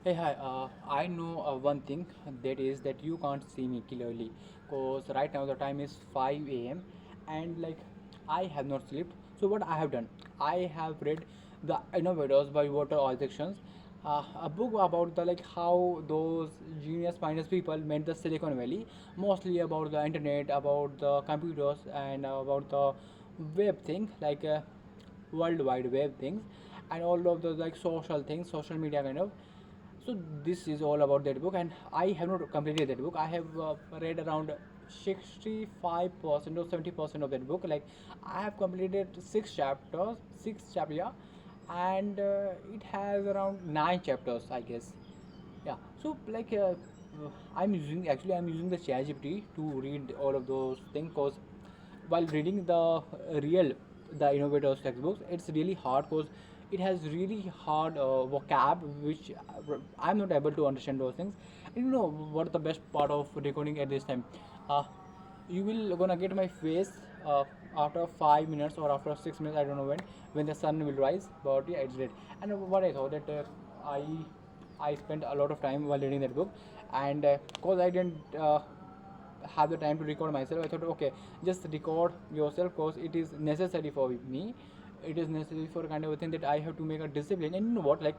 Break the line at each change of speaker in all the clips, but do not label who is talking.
Hey, hi. I know one thing that is that you can't see me clearly because right now the time is 5 a.m. and I have not slept. So, what I have done, I have read The Innovators by Walter Isaacsons, a book about the how those genius minded people made the Silicon Valley, mostly about the internet, about the computers, and about the web thing World Wide Web things, and all of those social things, social media kind of. So this is all about that book, and I have not completed that book. I have read around 65% or 70% of that book. Like I have completed six chapter, yeah, and it has around 9 chapters, I guess. Yeah. So I'm using the ChatGPT to read all of those things because while reading the innovators textbooks, it's really hard because it has really hard vocab which I'm not able to understand those things. And you know what the best part of recording at this time? Uh, you will gonna get my face after 5 minutes or after 6 minutes. I don't know when the sun will rise. But yeah, it's great. And what I thought that I I spent a lot of time while reading that book, and because I didn't have the time to record myself, I thought, okay, just record yourself because it is necessary for me. It is necessary for kind of a thing that I have to make a discipline. And you know what, like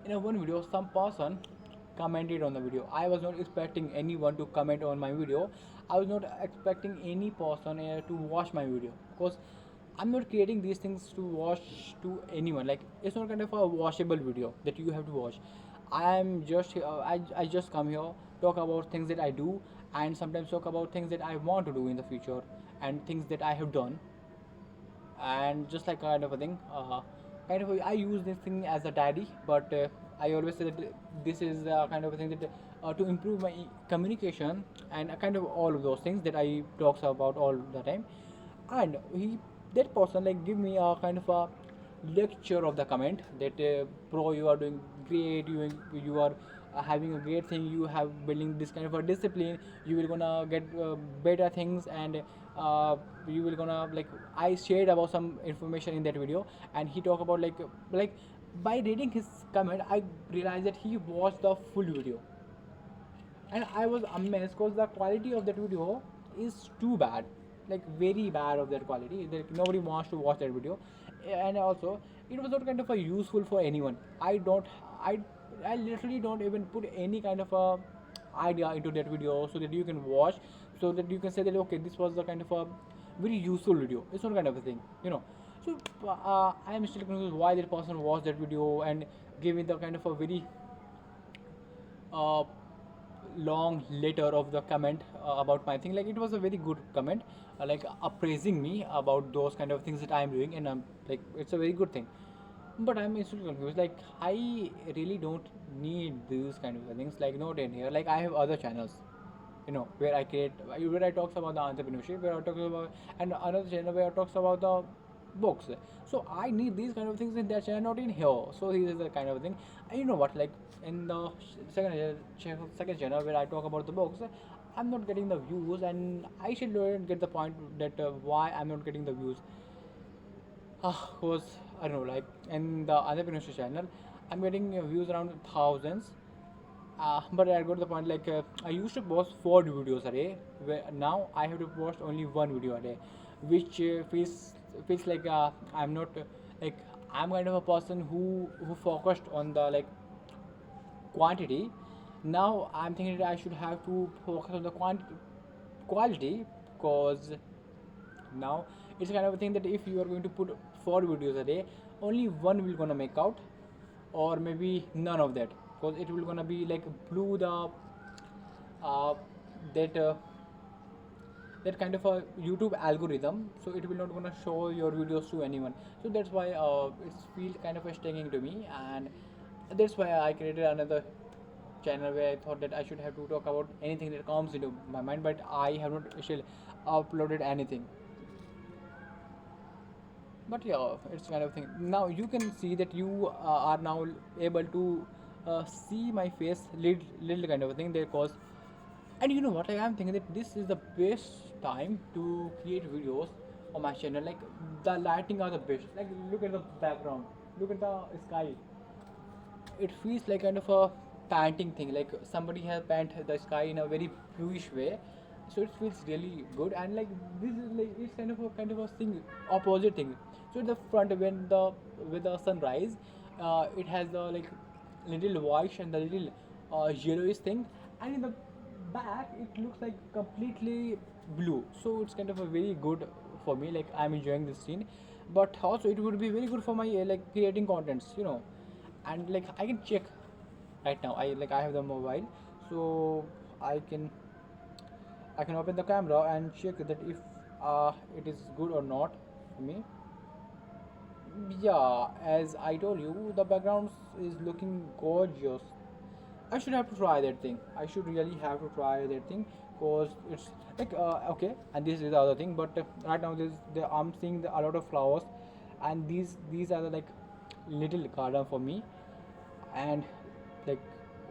in a one video, some person commented on the video. I was not expecting anyone to comment on my video. I was not expecting any person to watch my video because I'm not creating these things to watch to anyone. Like it's not kind of a watchable video that you have to watch. I just come here, talk about things that I do, and sometimes talk about things that I want to do in the future and things that I have done, and just like kind of a thing, I use this thing as a diary, but I always say that this is kind of a thing that to improve my communication and kind of all of those things that I talks about all the time. And he that person like give me a kind of a lecture of the comment that pro, you are doing great, you are having a great thing, you have building this kind of a discipline, you will gonna get better things, and you will gonna like I shared about some information in that video, and he talked about by reading his comment I realized that he watched the full video, and I was amazed because the quality of that video is too bad, like very bad of that quality. Like nobody wants to watch that video, and also it was not kind of a useful for anyone. I I literally don't even put any kind of a idea into that video so that you can watch, so that you can say that okay, this was the kind of a very useful video. It's not kind of a thing, you know. So I am still confused why that person watched that video and gave me the kind of a very uh, long letter of the comment about my thing. Like it was a very good comment, appraising me about those kind of things that I am doing, and like it's a very good thing. But I'm still confused. Like I really don't need these kind of things. Like not in here. Like I have other channels, you know, where I talks about the entrepreneurship, where I talks about, and another channel where I talks about the books. So I need these kind of things in that channel, not in here. So this is the kind of thing. And you know what, like in the second channel where I talk about the books, I'm not getting the views, and I should get the point that why I'm not getting the views. Was I don't know, like in the entrepreneurship channel, I'm getting views around thousands. But I got to the point I used to post 4 videos a day, where now I have to post only 1 video a day, which feels like I'm not like I'm kind of a person who focused on the quantity. Now I'm thinking that I should have to focus on the quality, because now it's kind of a thing that if you are going to put 4 videos a day, only one will gonna make out, or maybe none of that, because it will gonna be like blue the uh, that that kind of a YouTube algorithm, so it will not gonna show your videos to anyone. So that's why it's feel kind of a stinging to me, and that's why I created another channel where I thought that I should have to talk about anything that comes into my mind, but I have not still uploaded anything. But yeah, it's kind of thing. Now you can see that you are now able to see my face little kind of a thing there, cause. And you know what, I'm thinking that this is the best time to create videos on my channel. Like the lighting are the best. Like look at the background, look at the sky, it feels like kind of a painting thing, like somebody has painted the sky in a very bluish way. So it feels really good, and like this is like it's kind of a thing, opposite thing. So at the front, when the with the sunrise, it has the like little white and the little yellowish thing, and in the back it looks like completely blue. So it's kind of a very good for me, like I'm enjoying this scene. But also it would be very good for my like creating contents, and like I can check right now. I have the mobile, so i can I can open the camera and check that if it is good or not for me. Yeah, as I told you, the background is looking gorgeous. I should have to try that thing. I should really have to try that thing, because it's like okay. And this is the other thing. But right now, I'm seeing a lot of flowers, and these are the like little garden for me, and like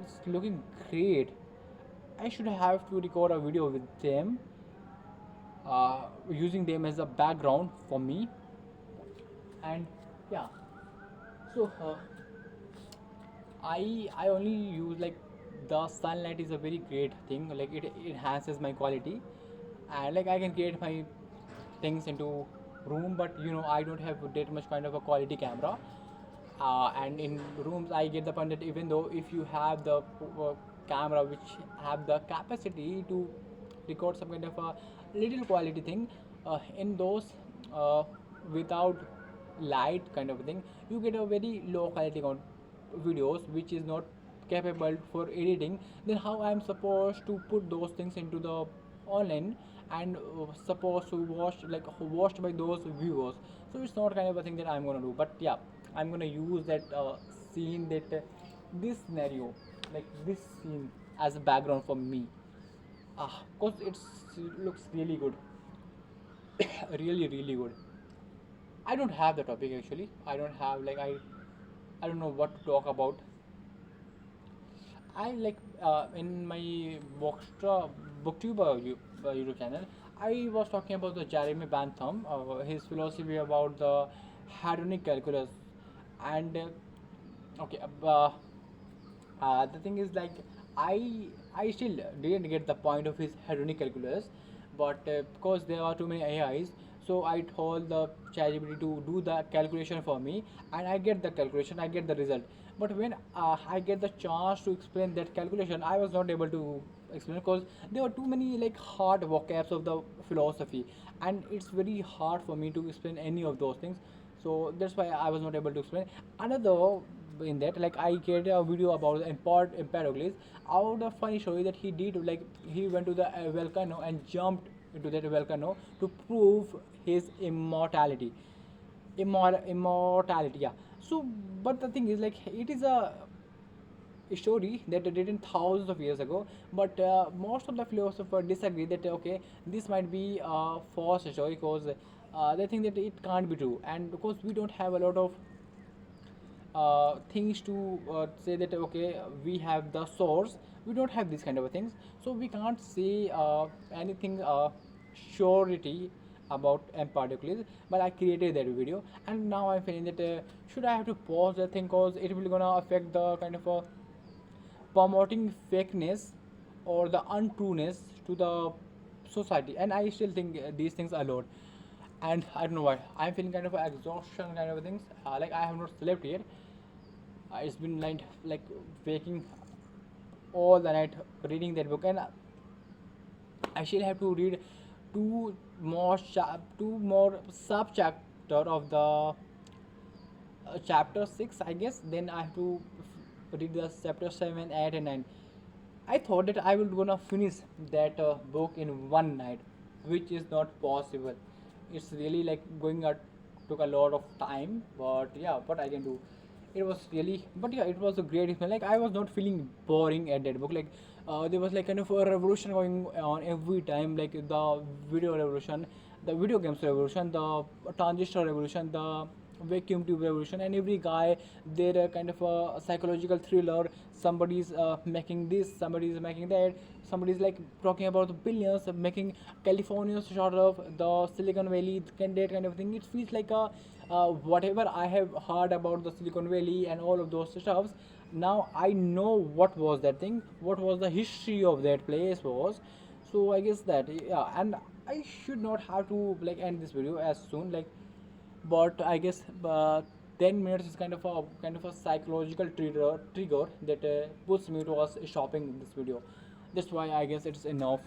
it's looking great. I should have to record a video with them, using them as a background for me, and yeah. So I only use like the sunlight is a very great thing. Like it enhances my quality, and like I can create my things into room. But I don't have that much kind of a quality camera. And in rooms, I get the point that even though if you have the camera which have the capacity to record some kind of a little quality thing, in those without light kind of thing, you get a very low quality videos which is not capable for editing. Then how I am supposed to put those things into the online, and supposed to watched by those viewers. So it's not kind of a thing that I'm gonna do. But yeah, I'm gonna use that scene, that this scenario, like this scene, as a background for me. Cause it looks really good. Really really good. I don't have the topic actually. I don't have like I don't know what to talk about. I like in my booktuber YouTube channel, I was talking about the Jeremy Bentham, his philosophy about the hedonic calculus, and okay, the thing is like I still didn't get the point of his hedonic calculus, but because there are too many AIs, so I told the ChatGPT to do the calculation for me, and I get the calculation, I get the result. But when I get the chance to explain that calculation, I was not able to explain, because there were too many like hard vocabs of the philosophy, and it's very hard for me to explain any of those things. So that's why I was not able to explain. Another in that, like I created a video about the Empedocles. Out of funny story that he did, like he went to the volcano and jumped into that volcano to prove his immortality. Immortality, yeah. So but the thing is like it is a story that written thousands of years ago, but most of the philosophers disagree that okay, this might be a false story, because they think that it can't be true, and because we don't have a lot of things to say that okay, we have the source, we don't have these kind of things, so we can't say anything surety about Empedocles. But I created that video, and now I'm feeling that should I have to pause that thing, because it will gonna affect the kind of promoting fakeness or the untrueness to the society. And I still think these things a lot, and I don't know why I'm feeling kind of exhaustion kind of things. Like I have not slept yet. It's been like waking all the night reading that book, and I still have to read two more sub chapter of the chapter 6, I guess. Then I have to read the chapter 7, 8, and 9. I thought that I would gonna finish that book in one night, which is not possible. It's really like going out took a lot of time, but yeah, what I can do. It was really, but yeah, it was a great experience. Like I was not feeling boring at that book. Like there was like kind of a revolution going on every time, like the video revolution, the video games revolution, the transistor revolution, the vacuum tube revolution, and every guy they're kind of a psychological thriller. Somebody's making this, somebody's making that, somebody's like talking about the billions of making California sort of the Silicon Valley, that kind of thing. It feels like a whatever I have heard about the Silicon Valley and all of those stuffs, now I know what was that thing, what was the history of that place was. So I guess that, yeah, and I should not have to like end this video as soon, like, but I guess 10 minutes is kind of a psychological trigger that puts me towards stopping this video. That's why I guess it's enough